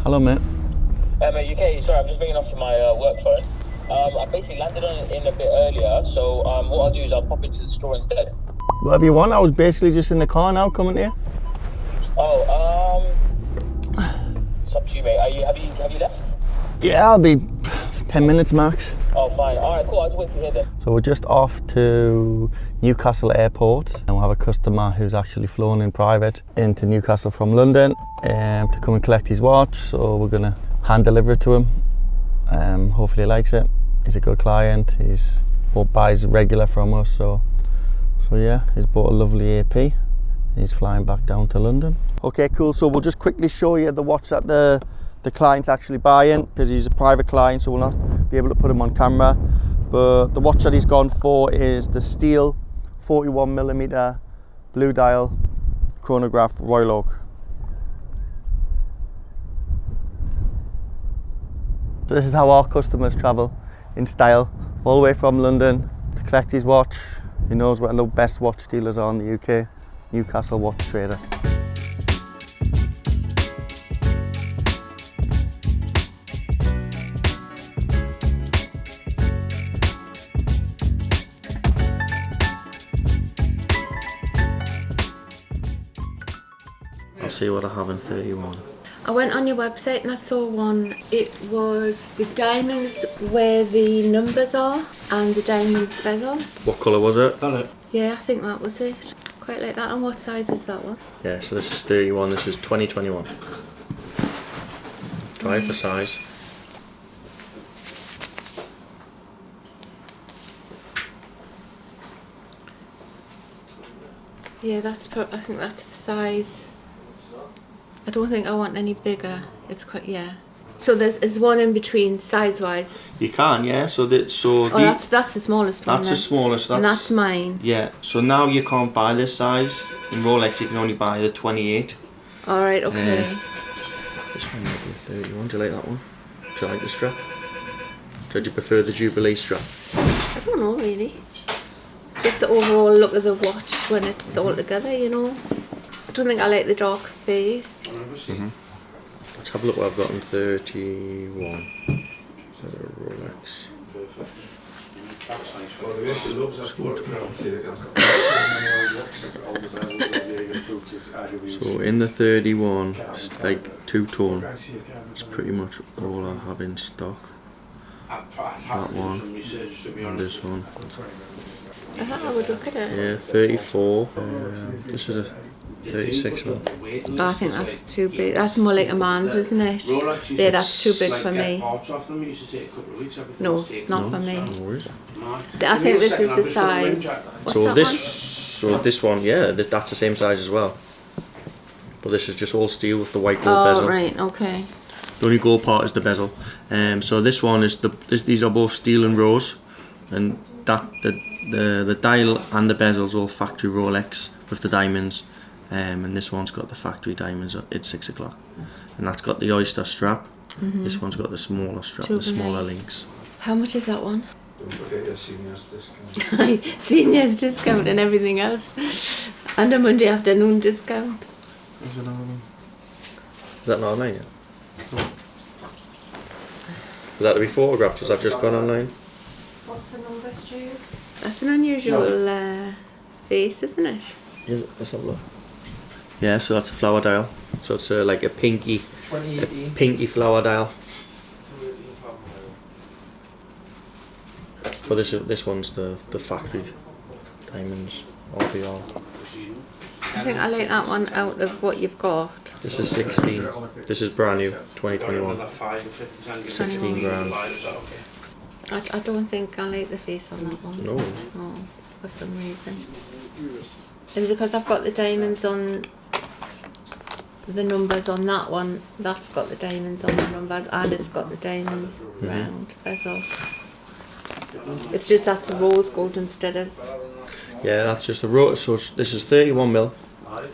Hello, mate. Mate, UK, sorry, I'm just ringing off my work phone. I basically landed on it in a bit earlier, so what I'll do is I'll pop into the store instead. Whatever you want, I was basically just in the car now coming to you. Oh, it's up to you, mate. Have you left? Yeah, I'll be 10 minutes max. Oh, fine. Alright, cool, I'll just wait for you here then. So we're just off to Newcastle Airport and we'll have a customer who's actually flown in private into Newcastle from London to come and collect his watch. So we're going to hand deliver it to him. Hopefully he likes it. He's a good client. He's buys regular from us. So yeah, he's bought a lovely AP. He's flying back down to London. Okay, cool. So we'll just quickly show you the watch that the client's actually buying, because he's a private client, so we'll not be able to put him on camera. But the watch that he's gone for is the steel 41mm blue dial chronograph Royal Oak. So this is how our customers travel in style, all the way from London to collect his watch. He knows where the best watch dealers are in the UK, Newcastle Watchtrader. I'll see what I have in 31. I went on your website and I saw one. It was the diamonds where the numbers are and the diamond bezel. What colour was it? Yeah, I think that was it. Quite like that. And what size is that one? Yeah, so this is 31, this is 2021. Try for size. Yeah, I think that's the size. I don't think I want any bigger. It's quite, yeah. So there's one in between size-wise. You can, yeah. That's the smallest one. That's the smallest. And that's mine. Yeah. So now you can't buy this size in Rolex. You can only buy the 28. All right. Okay. This one might be a 31. Do you like that one? Do you like the strap? Do you prefer the Jubilee strap? I don't know really. It's just the overall look of the watch when it's all together, you know. I don't think I like the dark face. Let's have a look what I've got in 31. Rolex. So in the 31, it's like two-tone. It's pretty much all I have in stock. That one and this one. I thought I would look at it. Yeah, 34. This is a 36 one. Oh, I think that's too big. That's more like a man's, isn't it? Yeah, that's too big for me. No, not for me. I think this is the size. So this one, yeah, that's the same size as well. But this is just all steel with the white gold bezel. Oh, right, okay. The only gold part is the bezel. So this one is these are both steel and rose, and the dial and the bezel's all factory Rolex with the diamonds. And this one's got the factory diamonds at 6 o'clock, and that's got the oyster strap. This one's got the smaller strap, the smaller links. How much is that one? Don't forget your seniors discount. Seniors discount and everything else, and a Monday afternoon discount. Is that not online yet? No. Is that to be photographed? Has that just gone online? What's the number, Stu? That's an unusual face, isn't it? Yeah, let's have a look. Yeah, so that's a flower dial. So it's like a pinky flower dial. But this one's the factory diamonds, RBR. I think I like that one out of what you've got. This is 16. This is brand new, 2021. 16 grand. I don't think I like the face on that one. No. No, for some reason. It's because I've got the diamonds on the numbers on that one. That's got the diamonds on the numbers, and it's got the diamonds round bezel. It's just that's a rose gold instead of. Yeah, that's just a rose. So this is 31mm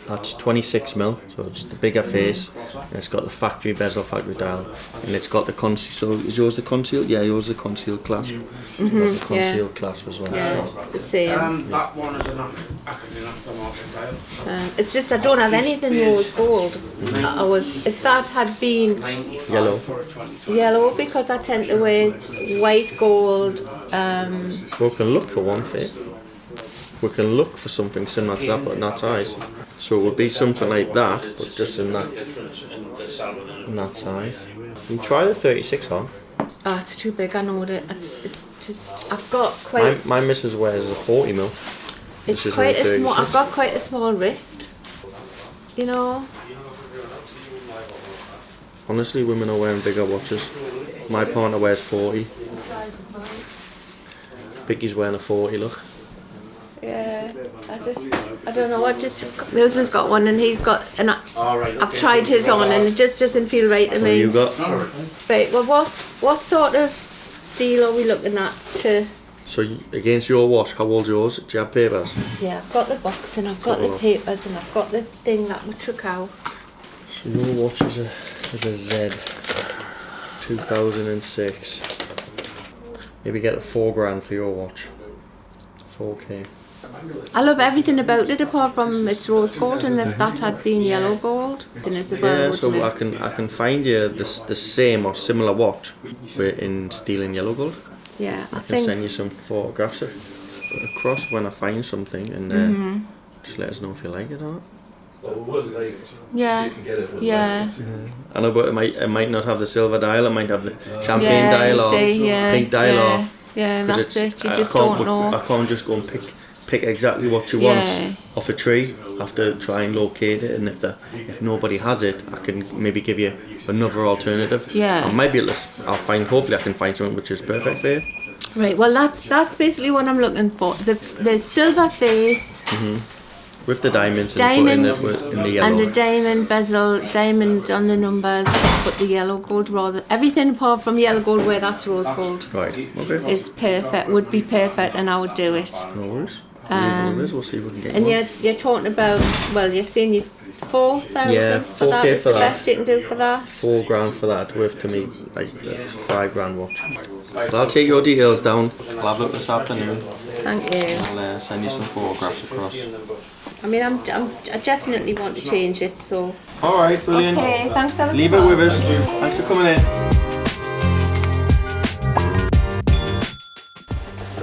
That's 26 mil, so it's the bigger face. And it's got the factory bezel, factory dial, and it's got the conceal. So is yours the concealed? Yeah, yours the concealed clasp. So the concealed clasp as well. Yeah, it's the same. That one is actually an aftermarket dial. It's just I don't have anything rose gold. If that had been yellow, because I tend to wear white gold. We can look for one thing. We can look for something similar to that, but in that size. So it would be something like that, but just in that size. You can try the 36 on. Oh, it's too big. I know that. It's just I've got quite. My missus wears a 40 mil. It's quite a small. I've got quite a small wrist. You know. Honestly, women are wearing bigger watches. My partner wears 40. Biggy's wearing a 40. Look. Yeah, I don't know. My husband's got one and he's got, and I've tried his on and it just doesn't feel right to me. You got? Right. Well, what sort of deal are we looking at to? So against your watch, how old's yours? Do you have papers? Yeah, I've got the box and I've got the papers and I've got the thing that we took out. So your watch is a Z, 2006. Maybe get a $4,000 for your watch. 4K. I love everything about it apart from it's rose gold, and if that had been yellow gold, then it's about. Yeah, so I can find you the same or similar watch in steel and yellow gold. Yeah, I can think. send you some photographs across when I find something, and just let us know if you like it or not. Yeah. Yeah. I know, but it might not have the silver dial. It might have the champagne dial or pink dial or. Yeah, that's it. You just don't know. I can't just go and pick exactly what you want off a tree. I have to try and locate it, and if nobody has it, I can maybe give you another alternative. Yeah. I might be able to. Hopefully, I can find something which is perfect for you. Right. Well, that's basically what I'm looking for. The silver face. With the diamonds in the yellow. And the diamond bezel, diamond on the numbers, but the yellow gold rather. Everything apart from yellow gold where that's rose gold. Right, okay. Is perfect, would be perfect, and I would do it. No worries. We'll see if we can get and one. you're talking about, well, you're saying you 4,000 for that 4K is for the that. best you can do for that. $4,000 for that. It's worth to me like $5,000 watch. But I'll take your details down. I'll have a look this afternoon. Thank you. I'll send you some photographs across. I mean, I definitely want to change it, so. All right, brilliant. Okay, thanks ever so Leave it with us. Thanks for coming in.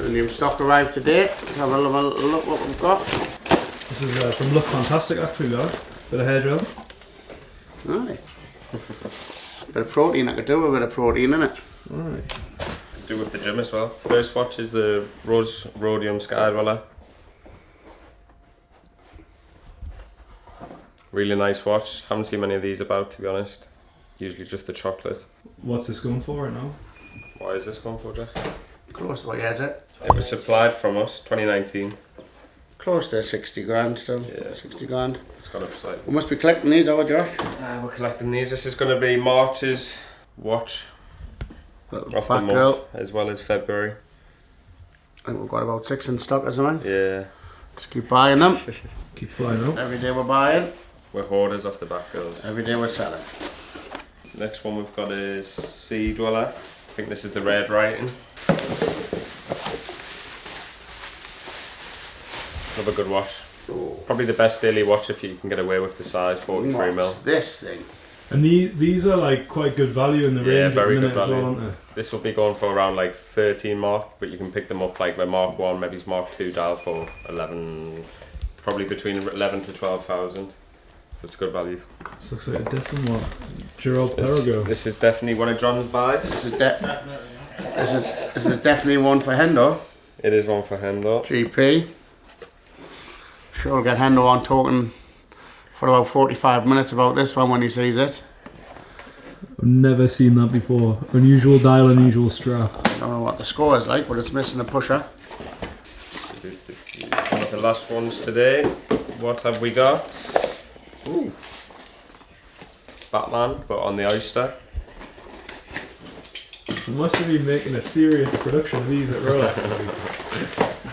The new stock arrived today. Let's have a look what we've got. This is from Look Fantastic, actually, guys. Bit of hair drill. Aye. Bit of protein, I could do with a bit of protein in it. Right. Do with the gym as well. First watch is the Rhodium Sky Dweller. Really nice watch. Haven't seen many of these about, to be honest. Usually just the chocolate. What's this going for right now? Why is this going for, Jack? Close to what you had it. It was supplied from us, 2019. Close to 60 grand still. Yeah. 60 grand. It's gone up slightly. We must be collecting these, are we, Josh? We're collecting these. This is going to be March's watch Little of the fat month, girl. as well as February. I think we've got about 6 in stock, isn't it? Yeah. Just keep buying them. Keep flying up. Every day we're buying. We're hoarders off the back girls. Every day we're selling. Next one we've got is Sea Dweller. I think this is the red writing. Another good watch. Probably the best daily watch if you can get away with the size, 43 mil. What's this thing? And these are like quite good value in the range. Yeah, very at the good minute as value. well, aren't they? This will be going for around like 13 mark, but you can pick them up like by Mark 1, maybe it's Mark 2 dial for 11, probably between 11 to 12,000. It's good value. This looks like a different one. Gerald Perrigo. This is definitely one of John's buys. This is definitely one for Hendo. It is one for Hendo. GP. Sure we'll get Hendo on talking for about 45 minutes about this one when he sees it. I've never seen that before. Unusual dial, unusual strap. I don't know what the score is like, but it's missing a pusher. One of the last ones today. What have we got? Ooh. Batman, but on the Oyster. You must have been making a serious production of these at Rolex.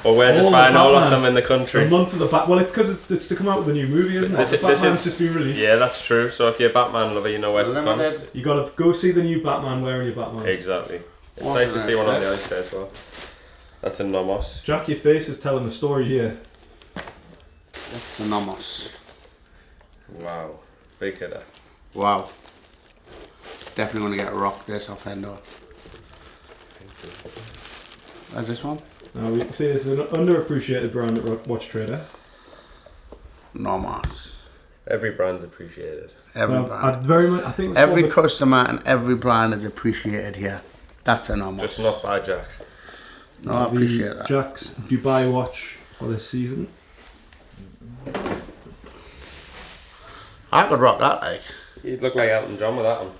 Or we're just All buying the all of Batman. them in the country. A month of the Well, it's because it's to come out with a new movie, isn't it? Batman's just been released. Yeah, that's true. So if you're a Batman lover, you know where to come. You gotta go see the new Batman wearing your Batman. Exactly. It's nice to see one on the ice there as well. That's a Nomos. Jack, your face is telling the story here. That's a Nomos. Wow. Big hitter. Wow. Definitely want to get a rock this off Endo. Where's this one? Now we can see it's an underappreciated brand at Watchtrader. Nomos. Every brand's appreciated. Every brand. I think every customer and every brand is appreciated here. That's a Nomos. Just not by Jack. No, I appreciate that. Jack's Dubai watch for this season. I could rock that, like. You'd look like Elton John with that one.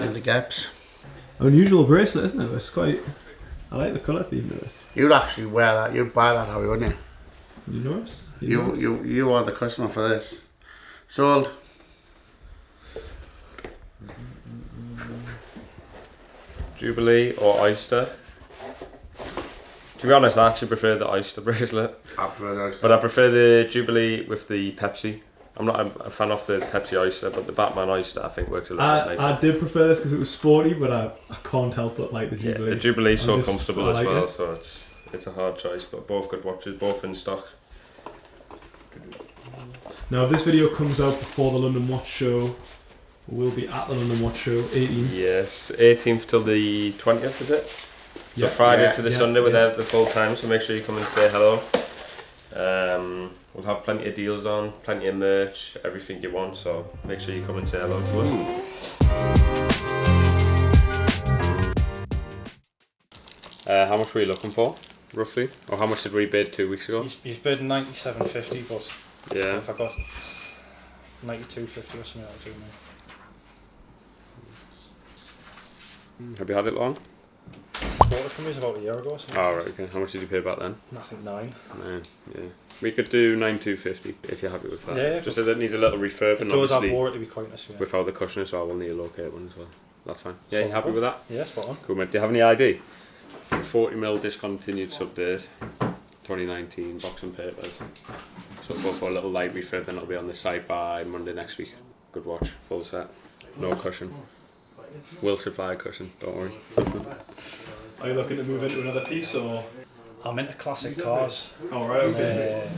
In the gaps. Unusual bracelet, isn't it? It's quite. I like the colour theme of it. You'd actually wear that. You'd buy that, Harry, wouldn't you? You notice? You are the customer for this. Sold. Jubilee or Oyster? To be honest, I actually prefer the Oyster bracelet. I prefer the Oyster. But I prefer the Jubilee with the Pepsi. I'm not a fan of the Pepsi Oyster, but the Batman Oyster I think works a little bit nicer. I did prefer this because it was sporty, but I can't help but like the Jubilee. Yeah, the Jubilee's so comfortable as like well, it. so it's a hard choice, but both good watches, both in stock. Now, if this video comes out before the London Watch Show, we'll be at the London Watch Show, 18th. Yes, 18th till the 20th, is it? So Yeah. Friday to the Yeah, Sunday, we're yeah. there the full time, so make sure you come and say hello. We'll have plenty of deals on, plenty of merch, everything you want, so make sure you come and say hello to us. How much were you looking for, roughly? Or how much did we bid 2 weeks ago? He's bid 97.50, but Yeah. if I got 92.50 or something, that'll do me. Have you had it long? Bought it from me about a year ago or something. Oh, right, okay. How much did you pay back then? I think 9. Yeah. We could do 92.50 if you're happy with that. Yeah, just as it needs a little refurb and Those I've obviously wore it to be quite nice. Yeah. without the cushion, so I will need a locate one as well. That's fine. Yeah, you Spot happy on. with that? Yeah, spot on. Cool, mate. Do you have any ID? 40mm discontinued sub-date, 2019 box and papers. So we'll go for a little light refurb, then it'll be on the site by Monday next week. Good watch, full set, no cushion. We'll supply a cushion, don't worry. Are you looking to move into another piece or? I'm into classic cars. Alright, okay.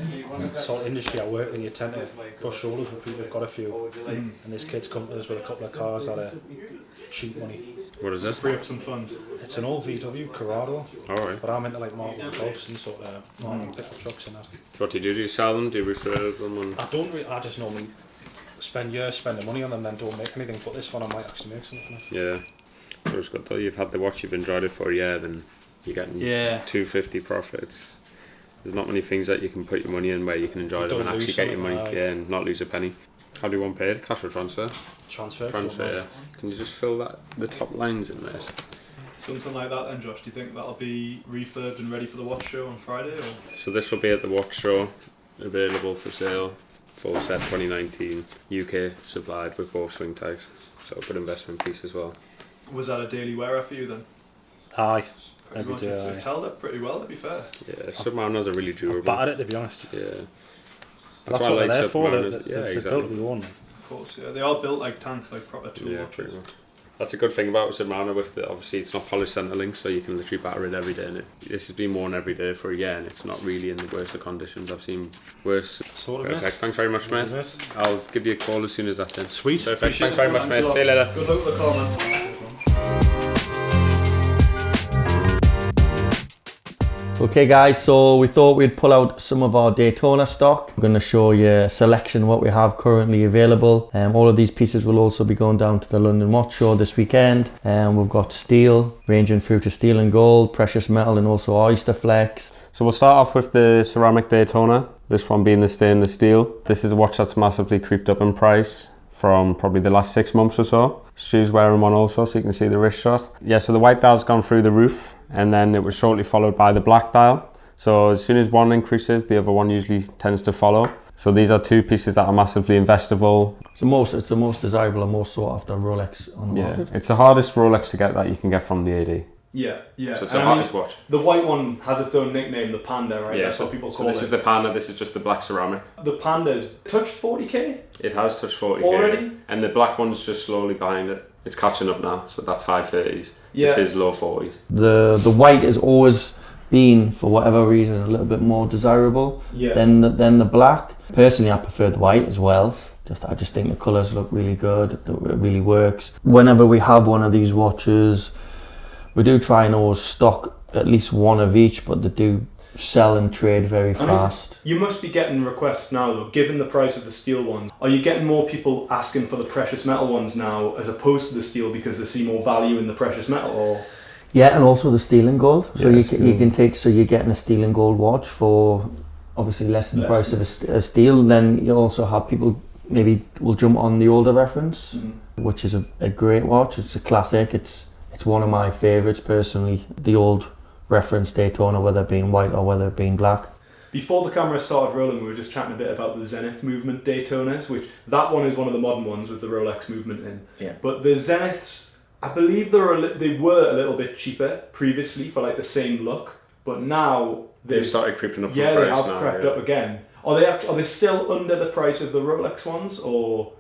Sort of industry I work in, you tend to brush shoulders with people who've got a few. And these kids come to us with a couple of cars that are cheap money. What is this? Free up some funds. It's an old VW Corrado, Alright. but I'm into like Martin Golfs and sort of normal pickup trucks and that. So what do? You sell them? Do you refurb them? And I don't really, I just normally spend years spending money on them and then don't make anything, but this one I might actually make something from it. yeah. So it's good though. You've had the watch, you've enjoyed it for a year, then you're getting $250 profits. There's not many things that you can put your money in where you can enjoy them and Don't actually lose get your something, money, and not lose a penny. How do you want paid? Cash or transfer? Transfer. Yeah. Can you just fill the top lines in there? Something like that then, Josh. Do you think that'll be refurbed and ready for the watch show on Friday? Or? So this will be at the watch show, available for sale, full set 2019, UK supplied with both swing tags. So a good investment piece as well. Was that a daily wearer for you then? Aye. Pretty much. It's held up pretty well, to be fair. Yeah, Submariners are really durable. Battered it, to be honest. Yeah. That's what they're there for. Submariners. They're Exactly. built to be worn. Of course, yeah. They are built like tanks, like proper tool Yeah, watches. pretty much. That's a good thing about Submariner with the, obviously it's not polished centre link, so you can literally batter it every day, and this has been worn every day for a year and it's not really in the worst of conditions. I've seen worse. Sort of. Perfect. Thanks very much, mate. I'll give you a call as soon as that's in. Sweet. Perfect. Appreciate Thanks very much, mate. See you later. Good luck with the car, man. Okay guys, so we thought we'd pull out some of our Daytona stock. I'm going to show you a selection of what we have currently available. All of these pieces will also be going down to the London Watch Show this weekend. We've got steel, ranging through to steel and gold, precious metal and also oyster flex. So we'll start off with the ceramic Daytona, this one being the stainless steel. This is a watch that's massively creeped up in price from probably the last 6 months or so. Stu's wearing one also, so you can see the wrist shot. Yeah, so the white dial's gone through the roof, and then it was shortly followed by the black dial. So as soon as one increases, the other one usually tends to follow. So these are two pieces that are massively investable. It's the most desirable and most sought after Rolex on the market. It's the hardest Rolex to get that you can get from the AD. Yeah, yeah. So it's And the I mean, hottest watch. the white one has its own nickname, the Panda, right? Yeah, That's so, what people so call this it. is the Panda, this is just the black ceramic. The Panda's touched 40k? It has touched 40k. Already? And the black one's just slowly behind it. It's catching up now, so that's high 30s. Yeah. This is low 40s. The white has always been, for whatever reason, a little bit more desirable Yeah. than the black. Personally, I prefer the white as well. I just think the colours look really good. It really works. Whenever we have one of these watches, we do try and always stock at least one of each, but they do sell and trade very fast. You must be getting requests now, though, given the price of the steel ones. Are you getting more people asking for the precious metal ones now as opposed to the steel because they see more value in the precious metal? Or Yeah, and also the steel and gold. So Yeah, you can take, so you're getting a steel and gold watch for obviously less than the price of a steel. Then you also have people maybe will jump on the older reference, which is a great watch. It's a classic. It's one of my favourites personally. The old reference Daytona, whether it being white or whether it being black. before the camera started rolling, we were just chatting a bit about the Zenith movement Daytonas, which that one is one of the modern ones with the Rolex movement in. Yeah. But the Zeniths, I believe they were a little bit cheaper previously for like the same look, but now They've started creeping up. yeah, in they price have now, crept yeah. up again. Are they still under the price of the Rolex ones, or?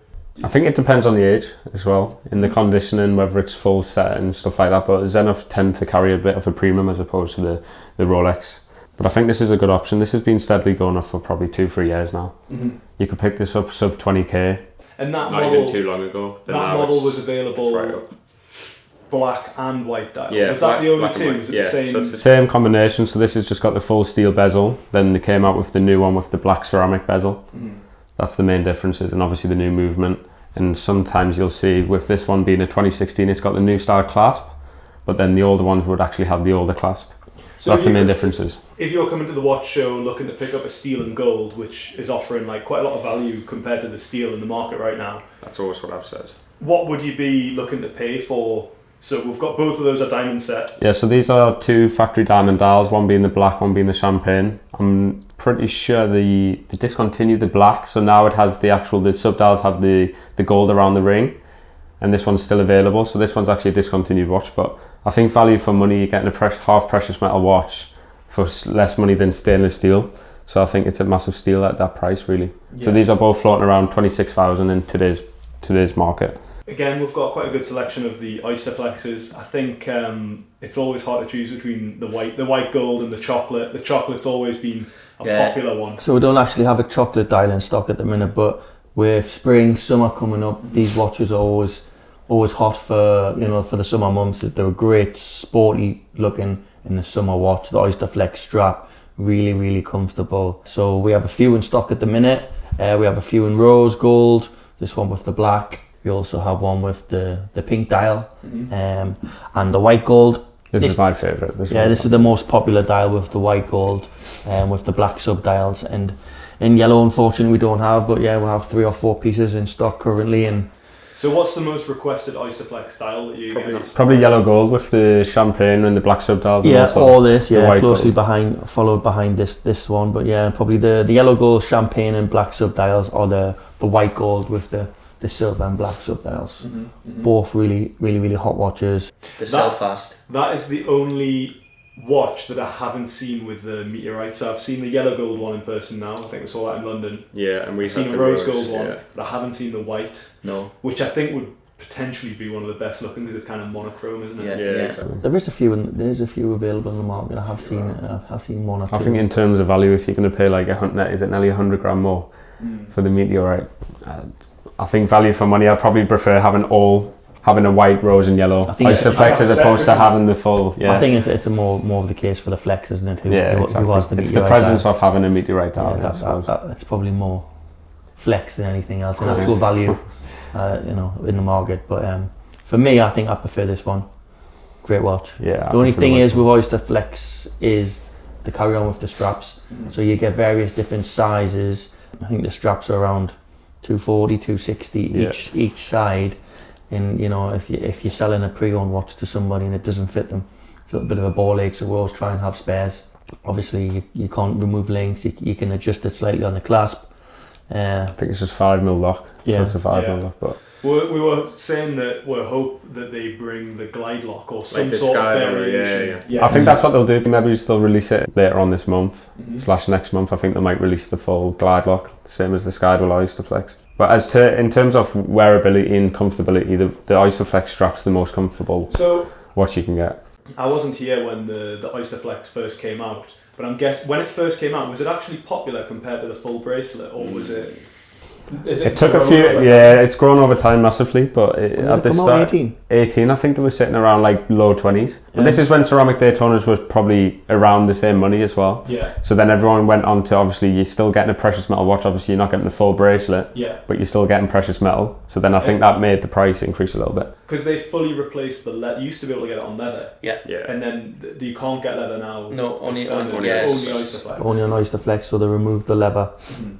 I think it depends on the age as well, in the conditioning, whether it's full set and stuff like that. But the Zenith tend to carry a bit of a premium as opposed to the Rolex. But I think this is a good option. This has been steadily going up for probably 2-3 years now. Mm-hmm. You could pick this up sub 20k. And that Not model, even too long ago. that Now model it's was available right up. black and white dial. Yeah, was that the only black and two? white. Was it Yeah, the same? so it's the same combination. So this has just got the full steel bezel. Then they came out with the new one with the black ceramic bezel. Mhm. That's the main differences, and obviously the new movement. And sometimes you'll see with this one being a 2016, it's got the new style clasp, but then the older ones would actually have the older clasp. So that's the main differences. If you're coming to the watch show looking to pick up a steel and gold, which is offering like quite a lot of value compared to the steel in the market right now, That's always what I've said. what would you be looking to pay for? So we've got both of those at diamond set. Yeah, so these are two factory diamond dials, one being the black, one being the champagne. I'm pretty sure they discontinued the black, so now it has the sub dials have the gold around the ring, and this one's still available. So this one's actually a discontinued watch, but I think value for money, you're getting a half precious metal watch for less money than stainless steel. So I think it's a massive steal at that price, really. Yeah. So these are both floating around 26,000 in today's market. Again, we've got quite a good selection of the Oyster Flexes. I think it's always hard to choose between the white gold and the chocolate. The chocolate's always been a popular one. So we don't actually have a chocolate dial in stock at the minute, but with spring, summer coming up, these watches are always hot for the summer months. They're great, sporty looking in the summer watch. The Oyster Flex strap, really, really comfortable. So we have a few in stock at the minute. We have a few in rose gold. This one with the black. We also have one with the pink dial, and the white gold. This is my favourite. This is the most popular dial with the white gold, with the black sub dials. And in yellow, unfortunately, we don't have. But yeah, we have 3 or 4 pieces in stock currently. And so what's the most requested Oyster Flex style that you get? Probably yellow gold with the champagne and the black sub dials. yeah, and also all this, the yeah, white closely gold. followed behind this one. But yeah, probably the yellow gold, champagne, and black sub dials, or the white gold with the silver and black sub dials. Both really, really, really hot watches. They sell fast. That is the only watch that I haven't seen with the meteorite. So I've seen the yellow gold one in person now. I think we saw that in London. Yeah, and we've I've seen had a the rose gold one, yeah. but I haven't seen the white. No. Which I think would potentially be one of the best looking because it's kind of monochrome, isn't it? Yeah. Exactly. There's a few available in the market. I have seen one or two. I think in terms of value, if you're going to pay like is it nearly 100 grand more for the meteorite? I think value for money, I'd probably prefer having a white, rose and yellow Oyster Flex as opposed to having the full. Yeah, I think it's a more of the case for the Flex, isn't it? Who exactly. was the It's the meteorite presence dial. of having a meteorite dial. Yeah, I suppose. it's probably more Flex than anything else in actual value, in the market. But for me, I think I prefer this one. Great watch. Yeah. The only thing is with Oyster Flex is the carry on with the straps. So you get various different sizes. I think the straps are around 240, 260 each side. And if you're selling a pre-owned watch to somebody and it doesn't fit them, it's a little bit of a ball ache. So we always try and have spares. Obviously, you can't remove links. You can adjust it slightly on the clasp. Uh, I think it's just 5mm lock. Yeah. So it's a 5mm Yeah. lock, but We were saying that we hope that they bring the glide lock or some the sort of Sky door, variation. I think that's what they'll do. Maybe they'll release it later on this month Mhm. / next month. I think they might release the full glide lock, same as the Skydwell Oysterflex. But in terms of wearability and comfortability, the Oysterflex strap's the most comfortable So watch you can get. I wasn't here when the Oysterflex first came out, but I'm guessing when it first came out, was it actually popular compared to the full bracelet, or was it? It took a few, it's grown over time massively, but at the start, 18, I think they were sitting around like low 20s. But this is when ceramic Daytonas was probably around the same money as well. Yeah. So then everyone went on to, obviously, you're still getting a precious metal watch, obviously you're not getting the full bracelet, Yeah. but you're still getting precious metal. So then I think that made the price increase a little bit. Because they fully replaced the leather. You used to be able to get it on leather. Yeah. And then you can't get leather now. No, only Only Oysterflex. Only on Oysterflex, so they removed the leather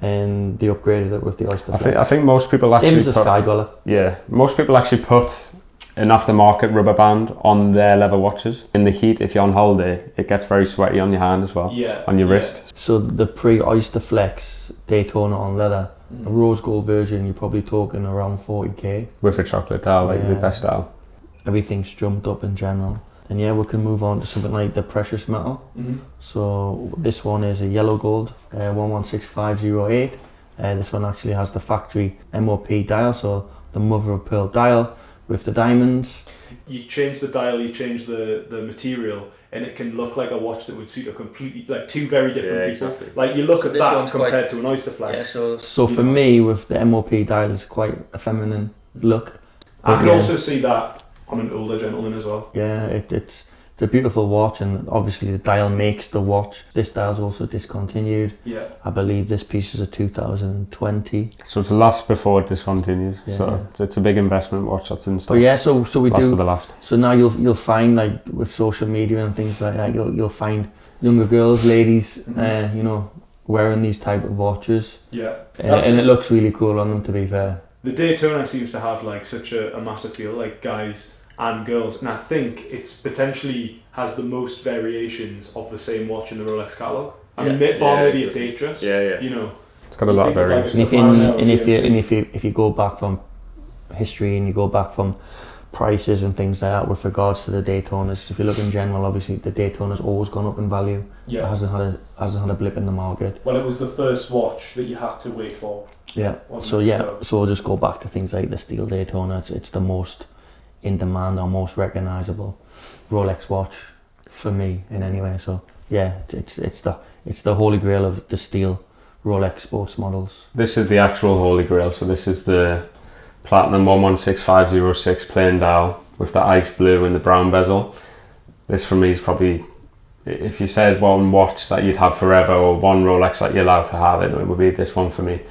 and they upgraded it with the Oysterflex. I think most people actually Same as the Skydweller. Yeah, most people actually put an aftermarket rubber band on their leather watches. In the heat, if you're on holiday, it gets very sweaty on your hand as well, on your wrist. So the pre-Oysterflex Daytona on leather, a rose gold version, you're probably talking around 40k. With a chocolate dial, like the best dial. Everything's jumped up in general. And yeah, we can move on to something like the precious metal. So this one is a yellow gold, 116508. This one actually has the factory MOP dial, so the mother of pearl dial with the diamonds. You change the dial, you change the material, and it can look like a watch that would suit a completely, like two very different people. Exactly. Like you look So at this that one's compared to an Oysterflex. So for me, with the MOP dial, it's quite a feminine look. I could Yeah. also see that on an older gentleman as well. Yeah, it's a beautiful watch, and obviously the dial makes the watch. This dial's also discontinued. Yeah. I believe this piece is a 2020. So it's the last before it discontinues. Yeah. So it's a big investment watch that's in stock. But yeah, so we Last do. of the last. So now you'll find, like with social media and things like that, you'll find younger girls, ladies, you know, wearing these type of watches. Yeah. And it looks really cool on them, to be fair. The Daytona seems to have like such a massive appeal, like guys and girls, and I think it's potentially has the most variations of the same watch in the Rolex catalogue. I mean, maybe a Datejust. You know, it's got a lot of variations. And if you go back from history and you go back from prices and things like that with regards to the Daytonas, if you look in general, obviously the Daytona's always gone up in value. Yeah. It hasn't had a blip in the market. Well, it was the first watch that you had to wait for. Yeah. So we'll just go back to things like the steel Daytona. It's the most in demand or most recognisable Rolex watch for me in any way. So yeah, it's the holy grail of the steel Rolex sports models. This is the actual holy grail. So this is the Platinum 116506 plain dial with the ice blue and the brown bezel. This for me is probably, if you said one watch that you'd have forever or one Rolex that you're allowed to have, it would be this one for me.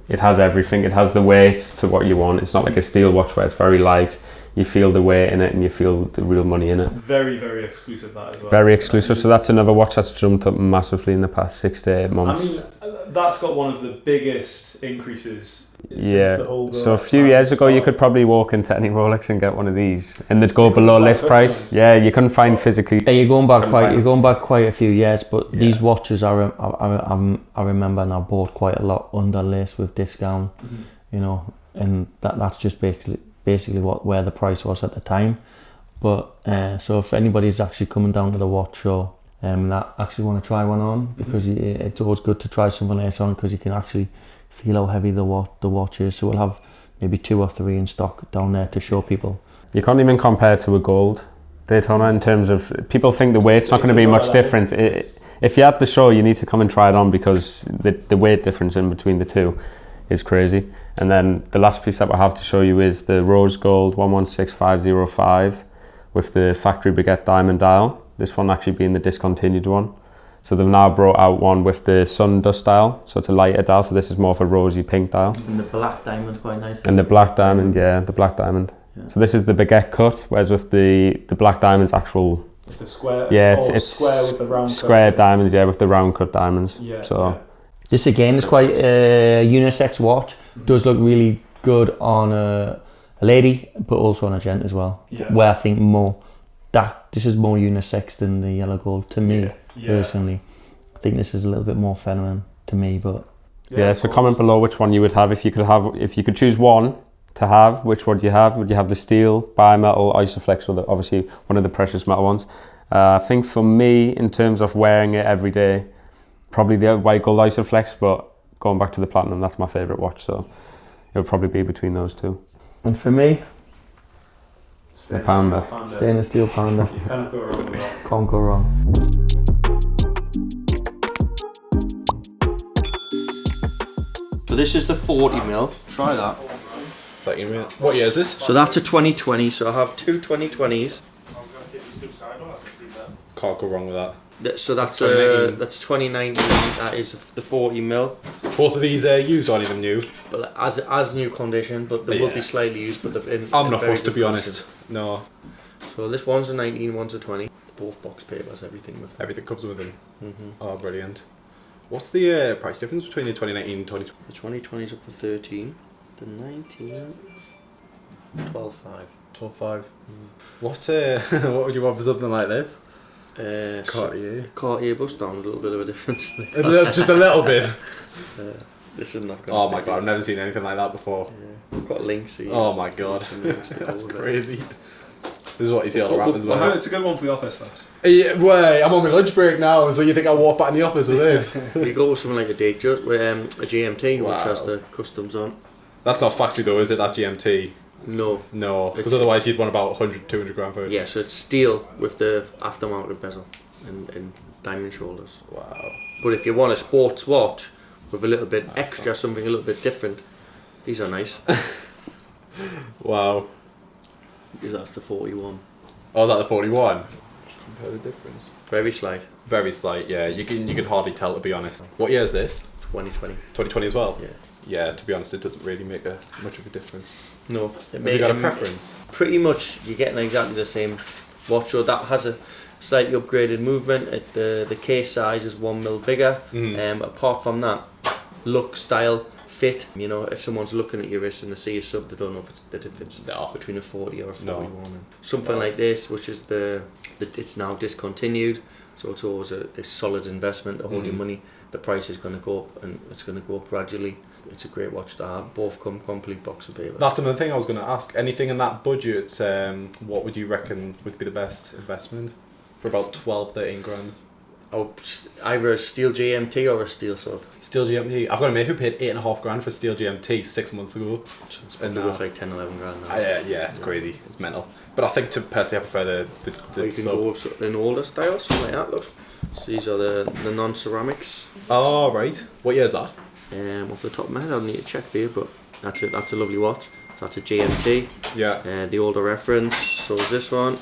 It has everything. It has the weight to what you want. It's not like a steel watch where it's very light. You feel the weight in it and you feel the real money in it. Very, very exclusive that as well. Very exclusive. So that's another watch that's jumped up massively in the past 6 to 8 months. I mean, that's got one of the biggest increases since the whole so a few years ago you could probably walk into any Rolex and get one of these and they'd go below list price. Yeah, you couldn't find physically. Yeah, you're going back quite a few years, but these watches I remember, and I bought quite a lot under list with discount, you know, and that's just basically where the price was at the time. But so if anybody's actually coming down to the watch show that actually want to try one on, because it's always good to try something else on, because you can actually feel how heavy the watch is. So we'll have maybe 2 or 3 in stock down there to show people. You can't even compare to a gold Daytona in terms of, people think the weight's not going to be much different. If you're at the show, you need to come and try it on, because the weight difference in between the two is crazy. And then the last piece that we have to show you is the rose gold 116505 with the factory Piguet diamond dial. This one actually being the discontinued one. So they've now brought out one with the sun dust dial, so it's a lighter dial, so this is more of a rosy pink dial. And the black diamond's quite nice. And the black diamond, the black diamond. Yeah. So this is the Piguet cut, whereas with the black diamond's actual... It's a square, it's square with the round square cut. diamonds, with the round cut diamonds. This again is quite a unisex watch. Does look really good on a lady, but also on a gent as well. Where I think this is more unisex than the yellow gold to me personally. I think this is a little bit more feminine to me, but Yeah, so comment below which one you would have if you could choose one to have. Which one do you have? Would you have the steel, bimetal, Isoflex, or obviously one of the precious metal ones? I think for me, in terms of wearing it every day, probably the white gold Isoflex, but going back to the platinum, that's my favourite watch, so it would probably be between those two. And for me, The Panda. stainless steel Panda. You can't go wrong with that. Can't go wrong. So this is the 40 mil. Try that. What year is this? So that's a 2020. So I have two 2020s. Can't go wrong with that. So that's 2019. that's 2019. That is the 40 mil. Both of these are used, aren't even new. But as new condition, but they will Yeah. be slightly used. But they're in, I'm in not very fussed, to good be condition. honest. No, So this one's a 19, one's a 20. Both box papers, everything with them. everything comes with them. Mm-hmm. Oh, brilliant. What's the price difference between the 2019 and 2020? The 2020 is up for 13. The 19, 12.5. 12.5. What what would you want for something like this? Cartier. Cartier bust down, a little bit of a difference. Just a little bit. This is not going. Oh my god, I've never seen anything like that before. Yeah. We've got links here. Oh my god, Some links to go that's with it. crazy. This is what you see on the wrap as well. It's a good one for the office, that. Yeah, wait, I'm on my lunch break now, so you think I'll walk back in the office with this? You go with something like a DATEJUST, with a GMT, Wow. which has the customs on. That's not factory though, is it, that GMT? No. No, because It's- otherwise you'd want about 100, 200 grand for it. Yeah, so it's steel with the aftermarket bezel and diamond shoulders. Wow. But if you want a sports watch with a little bit extra, something a little bit different, these are nice. Wow. That's the 41. Oh, is that the 41? Just compare the difference. Very slight. Very slight, yeah. You can hardly tell, to be honest. What year is this? 2020. 2020 as well? Yeah. Yeah, to be honest, it doesn't really make much of a difference. No. Have you got a preference? Pretty much, you're getting exactly the same watch. So that has a slightly upgraded movement. The case size is 1 mil bigger. Apart from that, look, style, fit. You know, if someone's looking at your wrist and they see a sub, they don't know if it's between a 40 or a 41. And something like this, which is it's now discontinued. So it's always a solid investment to hold your money. The price is going to go up, and it's going to go up gradually. It's a great watch to have. Both come complete box of paper. That's another thing I was going to ask. Anything in that budget, what would you reckon would be the best investment? For about 12, 13 grand. Oh, either a steel GMT or a steel sub. Steel GMT. I've got a mate who paid 8.5 grand for steel GMT 6 months ago. So it's probably worth like 10, 11 grand now. Yeah, it's crazy. It's mental. But I think personally I prefer the Or you can sub. go with an older style, something like that. Look, so these are the non-ceramics. Oh, right. What year is that? Off the top of my head, I'll need to check here, but that's a lovely watch. So that's a GMT. Yeah. The older reference. So is this one.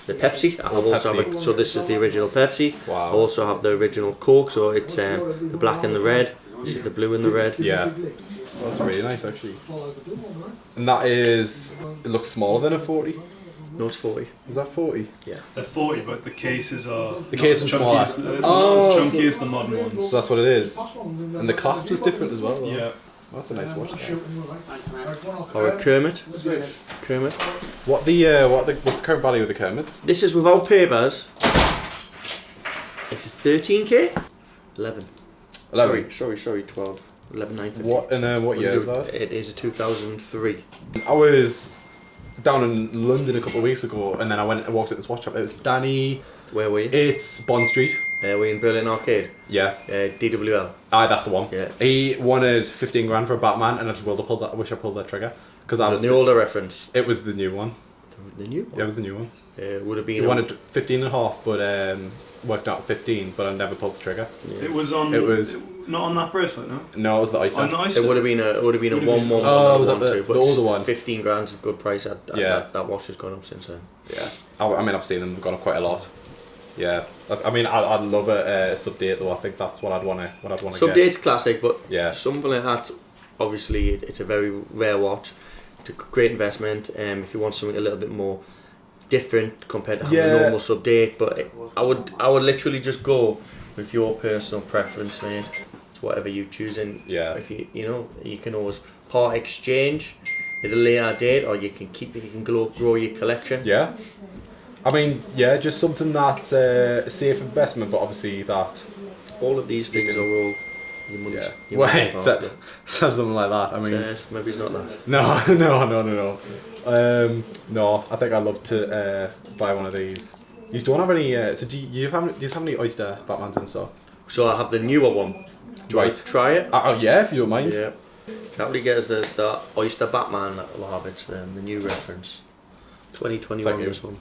The Pepsi. I also have so this is the original Pepsi. Wow. I also have the original Coke. So it's the black and the red. This is the blue and the red. Yeah. Well, that's really nice actually. And that is, it looks smaller than a 40. No, it's 40. Is that 40? Yeah. They're 40, but the cases are The case is smaller. not as chunky as the modern ones. So that's what it is. And the clasp is different as well. Though. Yeah. That's a nice watch. Though. Or a Kermit. Kermit. What's the current value of the Kermits? This is without papers. It's 13k. 11. 11. Sorry. 12. 11,950. What and what year is that? It is a 2003. I was down in London a couple of weeks ago, and then I walked at this watch shop. It was Danny. Where were you? It's Bond Street. Were you in Berlin Arcade? Yeah. DWL. That's the one. Yeah. He wanted 15 grand for a Batman, and I just wish I pulled that trigger because I was the older reference. It was the new one. The new one. Yeah, it was the new one. Would have been. He wanted 15 and a half, but worked out 15, but I never pulled the trigger. It was on. It was not on that bracelet, no. No, it was the ice On one. the ice. It would have been a 1-1. Oh, was that the but older one? 15 grand's a good price. Yeah. That watch has gone up since then. Yeah. I mean, I've seen them gone up quite a lot. Yeah. I'd love a sub-date though. I think that's what I'd want to Sub-date's classic, but Yeah. something like that, obviously, it's a very rare watch. It's a great investment. If you want something a little bit more different compared to having a normal sub-date, but I would literally just go with your personal preference, mate. It's whatever you choose, and Yeah. if you can always part exchange at a later date, or you can keep it. You can grow your collection. Yeah. I mean, yeah, just something that's a safe investment, but obviously that All of these things are all Your money's, Yeah. your money's Wait, involved, so, yeah. something like that. I mean, Maybe it's not that. no. No, I think I'd love to buy one of these. You don't have any. So do you have any Oyster Batmans in stock? So I have the newer one. Do you want to try it? Oh yeah, if you don't mind. Yeah. Can't really get us the Oyster Batman that we'll have. It's the new reference. 2021 Thank you. this one.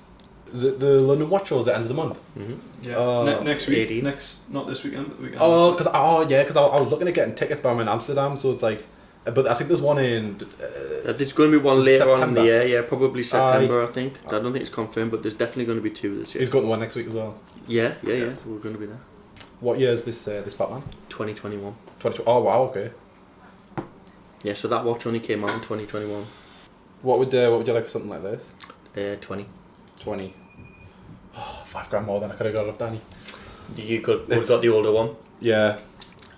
Is it the London Watch Show at the end of the month? Yeah. Next week. 18th. Not this weekend, but the weekend. Oh, because I was looking at getting tickets, but I'm in Amsterdam, so it's like. But I think there's one in. There's going to be one later on in the September. year. Yeah, probably September. I think. I don't think it's confirmed, but there's definitely going to be 2 this year. He's got the one next week as well. Yeah. We're going to be there. What year is this Batman? 2021. 2020. Oh wow, okay. Yeah, so that watch only came out in 2021. What would you like for something like this? 20. 20. Oh, £5 more than I could have got off Danny. You could have got the older one. Yeah.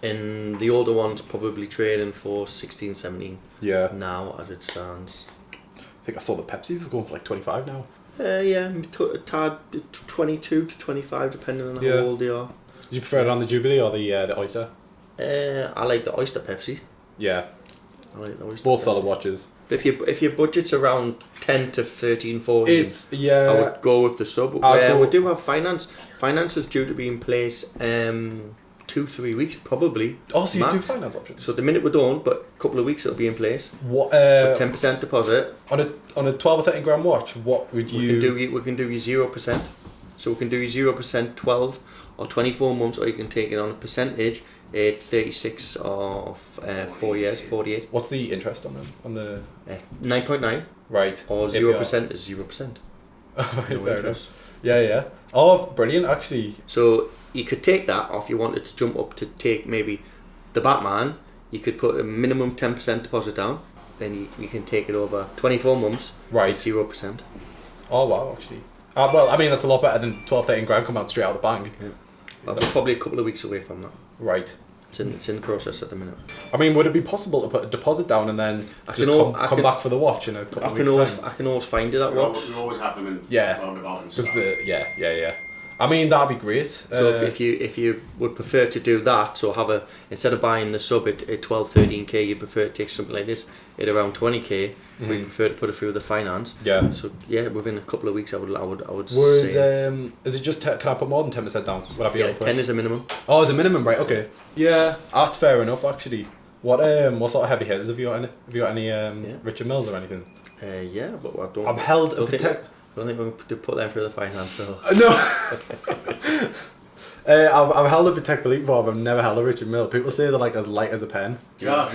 And the older one's probably trading for 16, 17 Yeah. now as it stands. I think I saw the Pepsis is going for like 25 now. Yeah, tad 22 to 25 depending on how Yeah. old they are. Do you prefer it on the Jubilee or the Oyster? I like the Oyster Pepsi. Yeah. I like the Oyster Both Pepsi. solid watches. But if your budget's around 10 to 13, 14, It's yeah. I would go with the sub. We do have finance. Finance is due to be in place 2-3 weeks probably. Oh, so you max. do finance options? So at the minute we don't, but a couple of weeks it'll be in place. What? So 10% deposit. On a 12 or 13 grand watch, what would you? We can do you 0%. So we can do you 0% 12 or 24 months, or you can take it on a percentage at 36 or 4 years, 48. What's the interest on them? On the 9.9. Right. Or 0% is 0%. No Fair interest. enough. Yeah. Oh, brilliant! Actually. So you could take that, or if you wanted to jump up to take maybe the Batman, you could put a minimum 10% deposit down. Then you can take it over 24 months. Right. 0%. Oh wow, actually. Well, I mean that's a lot better than 12, 13 grand come out straight out of the bank. Yeah. Well, we're probably a couple of weeks away from that. Right. It's in the process at the minute. I mean, would it be possible to put a deposit down and then come back for the watch in a couple of weeks' time? I can always find you that watch. We always have them in Yeah. roundabout and Because stuff. yeah. I mean, that'd be great. So if you would prefer to do that, so have instead of buying the sub at 12, 13k, you'd prefer to take something like this at around 20k. We prefer to put it through the finance. Yeah. So yeah, within a couple of weeks, I would Would say. is it just can I put more than 10% down? Would I be able to put? 10 is a minimum. Oh, it's a minimum, right? Okay. Yeah, that's fair enough actually. What sort of heavy hitters have you got? Have you got any Richard Milles or anything? Yeah, but I don't. I've held a don't think Patek. I don't think we're going to put them through the finance. So. No. I've held a Patek Philippe before, but I've never held a Richard Mille. People say they're like as light as a pen. Yeah.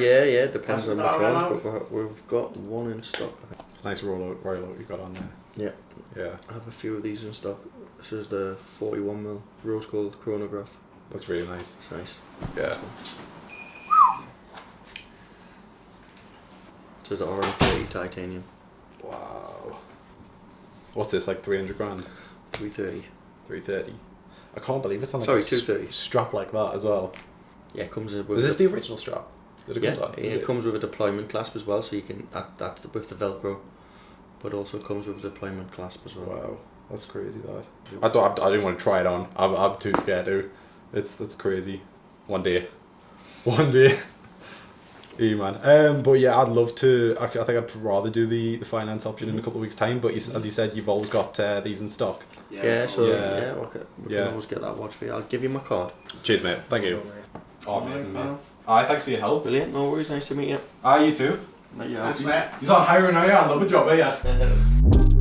Depends on which one. But we've got one in stock. I think. It's a nice Royal Oak you've got on there. Yeah. I have a few of these in stock. This is the 41mm rose gold chronograph. That's really nice. It's nice. Yeah. This is the orange 30 titanium. Wow. What's this, like 300 grand? 330. 330. I can't believe it's on like Sorry, a 230. strap like that as well. Yeah, it comes with. Is this the original strap? That it comes on? Is it comes with a deployment clasp as well, so you can that's with the Velcro, but also comes with a deployment clasp as well. Wow, that's crazy. That I didn't want to try it on. I'm too scared to. That's crazy. One day. Yeah, man. But yeah, I'd love to. Actually, I think I'd rather do the finance option in a couple of weeks' time. But as you said, you've always got these in stock. We Yeah. can always get that watch for you. I'll give you my card. Cheers, mate. Thank you. Oh, amazing, mate. Thanks for your help. Brilliant. No worries. Nice to meet you. You too. Yeah. He's not hiring, are you? I love a job, are you?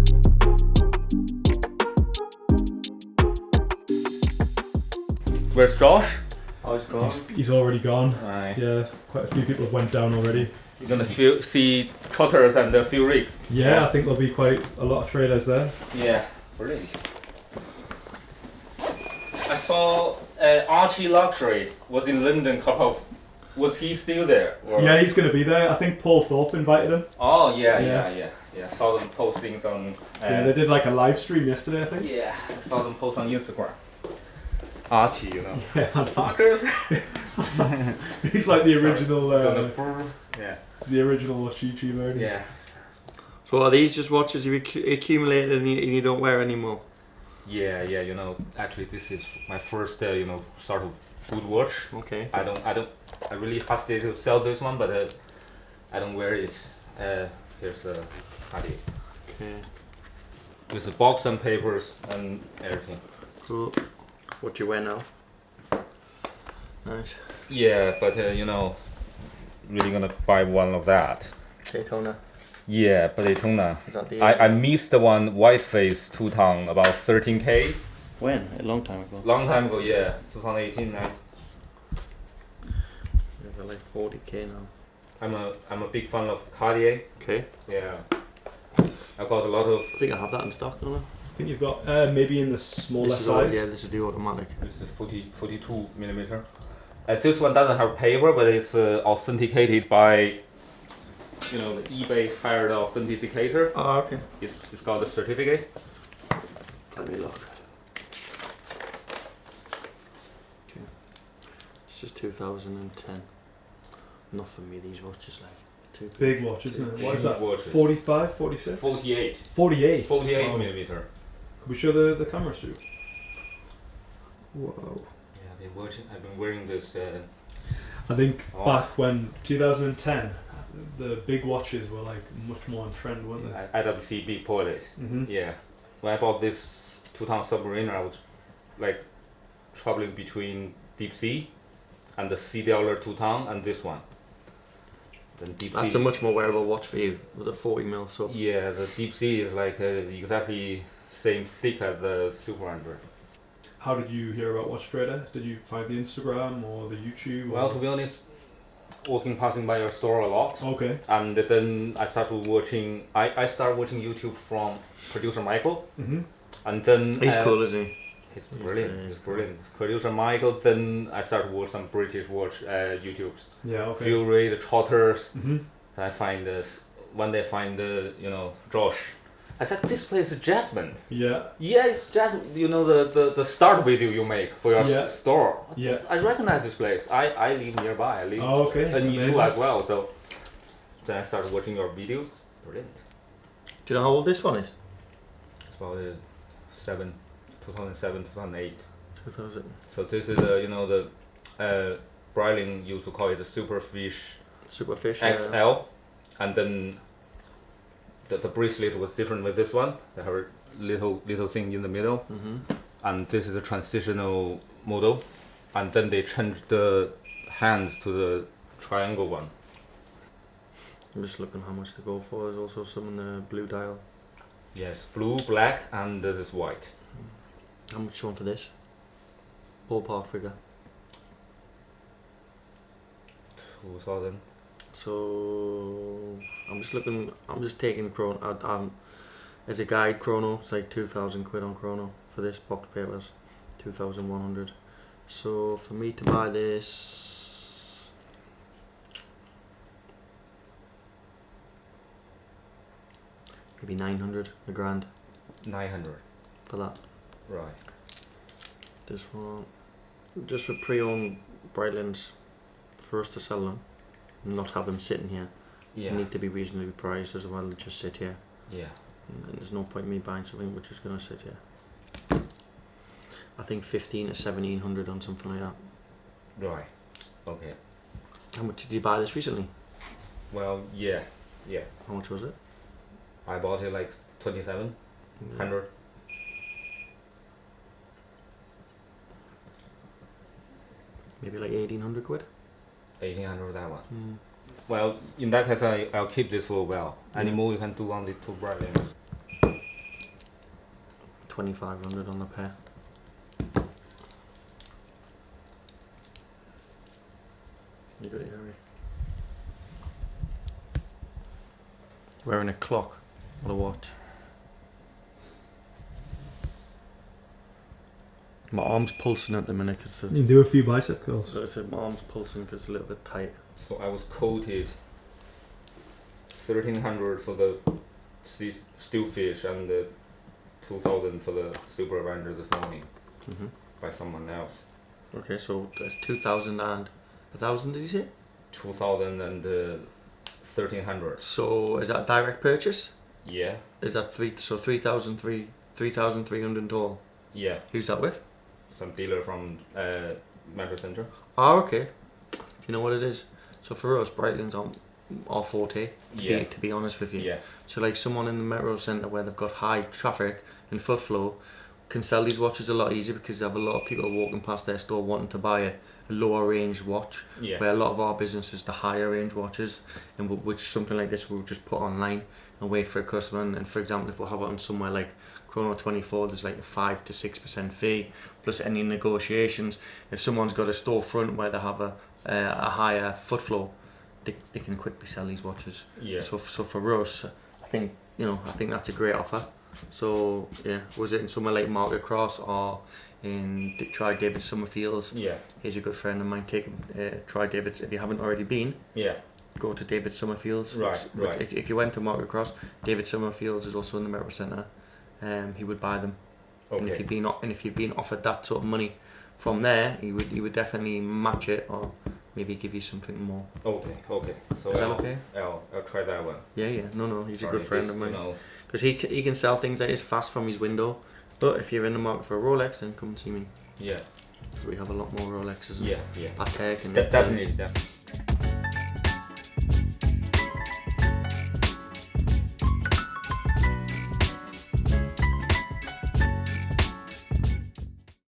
Where's Josh? Oh, he's gone. He's already gone. Aye. Yeah, quite a few people have went down already. You're gonna see trotters and a few rigs. Yeah, I think there'll be quite a lot of traders there. Yeah, brilliant. I saw Archie Luxury was in London. Was he still there? Or? Yeah, he's going to be there. I think Paul Thorpe invited him. Oh yeah. Saw them postings on. Yeah, they did like a live stream yesterday, I think. Yeah, I saw them post on Instagram. Archie, you know. Yeah, fuckers. He's like the original. Yeah. He's the original watch YouTuber. Isn't he? Yeah. So are these just watches you've accumulated and you don't wear anymore? Yeah. You know, actually, this is my first, sort of good watch. Okay. I don't I really hesitate to sell this one, but I don't wear it. Here's the Cartier. Okay. With the box and papers and everything. Cool. What do you wear now? Nice. Yeah, but you know, really gonna buy one of that. Daytona. Yeah, but Daytona. Is that the I missed the one white face two-tone about 13K. When? A long time ago. Long time ago, yeah, 2018. They're like 40k now. I'm a big fan of Cartier. Okay. Yeah. I've got a lot of. I think I have that in stock, don't I? I think you've got maybe in the smaller This is all, size. yeah, this is the automatic. This is 42 millimeter. This one doesn't have paper, but it's authenticated by, you know, the eBay hired authenticator. Oh, okay. It's got a certificate. Let me look. Okay. This is 2010. Not for me, these watches, like. Too Big watch, isn't it? What is that? Watches. 45, 46? 48. 48. 48 Wow. millimeter. Could we show the camera through? Whoa. Yeah, I've been wearing this. I think Oh. back when 2010, the big watches were like much more on trend, weren't they? IWC Big Pilot. Mm-hmm. Yeah. When I bought this 2-ton Submariner, I was like traveling between Deep Sea and the CDLR 2-ton and this one. Then Deep That's Sea. a much more wearable watch for you with a 40mm sub. Yeah, the Deep Sea is like exactly same thick as the Super 100. How did you hear about Watchtrader? Did you find the Instagram or the YouTube? Well, or? to be honest, passing by your store a lot. Okay. And then I started watching. I started watching YouTube from producer Michael, Mm-hmm. and then He's cool, isn't he? He's He's brilliant. great, He's he's brilliant. Producer Michael. Then I started watch some British watch YouTubes. Yeah, okay. Fury, the Trotters. Mm-hmm. Then I find this. One day I find Josh. I said, this place is Jasmine. Yeah. Yeah, it's Jasmine. You know the start video you make for your Yeah. store. Yeah. I recognize this place. I live nearby. I live Oh, okay. and you too Amazing. as well. So then I started watching your videos. Brilliant. Do you know how old this one is? It's about 2007, 2008. 2000. So this is the Breitling used to call it the Superfish Superfish. XL, and then the bracelet was different with this one. They have a little thing in the middle, Mm-hmm. and this is a transitional model, and then they changed the hands to the triangle one. I'm just looking how much to go for. There's also some in the blue dial. Yes, blue, black, and this is white. How much do you want for this? Ballpark figure. 2000. So I'm just looking. I'm just taking chrono. As a guide, chrono. It's like 2,000 quid on chrono for this box papers. 2,100. So for me to buy this, maybe 900, a grand 900. for that. Right. This one, just for pre-owned Breitlings, for us to sell them, and not have them sitting here. Yeah. They need to be reasonably priced, as well as just sit here. Yeah. And there's no point in me buying something which is going to sit here. I think 15 to 1,700 on something like that. Right. Okay. How much did you buy this recently? Well, yeah. How much was it? I bought it like 2,700. Maybe like 1,800 quid. 1,800 that one. Mm. Well, in that case, I'll keep this for a while. Any more you can do on the two Breitling? 2,500 on the pair. You got it, Harry. Wearing a clock, not a watch. My arm's pulsing at the minute because You can do a few bicep curls. my arm's pulsing because it's a little bit tight. So I was quoted 1,300 for the stewfish and the 2,000 for the super grinder this morning Mm-hmm. by someone else. Okay, so that's 2,000 and 1,000, did you say? 2,000 and 1,300. So is that a direct purchase? Yeah. Is that 3,300 in total? Yeah. Who's that with? Some dealer from Metro Center. Oh, okay. you know what it is? So for us, Breitling's on our forte, Yeah. to be honest with you. Yeah. So like someone in the metro centre where they've got high traffic and foot flow can sell these watches a lot easier because they have a lot of people walking past their store wanting to buy a lower range watch. Yeah. Where a lot of our business is the higher range watches, and which something like this we'll just put online and wait for a customer. And for example, if we have it on somewhere like Chrono 24, there's like a 5 to 6% fee plus any negotiations. If someone's got a storefront where they have a higher foot flow, they can quickly sell these watches. Yeah. So for us, I think that's a great offer. So yeah, was it in somewhere like Market Cross or in try David Summerfield's? Yeah. He's a good friend of mine. Try David's if you haven't already been. Yeah. Go to David Summerfield's. Right. If you went to Market Cross, David Summerfield's is also in the Metro Centre. He would buy them. Okay. And if you've been offered that sort of money from there, he would definitely match it or maybe give you something more. Okay. So is that okay? I'll try that one. Yeah. No. He's a good friend of mine. You know. Because he can sell things like this fast from his window. But if you're in the market for a Rolex, then come and see me. Yeah. So we have a lot more Rolexes. Yeah. Patek and Definitely.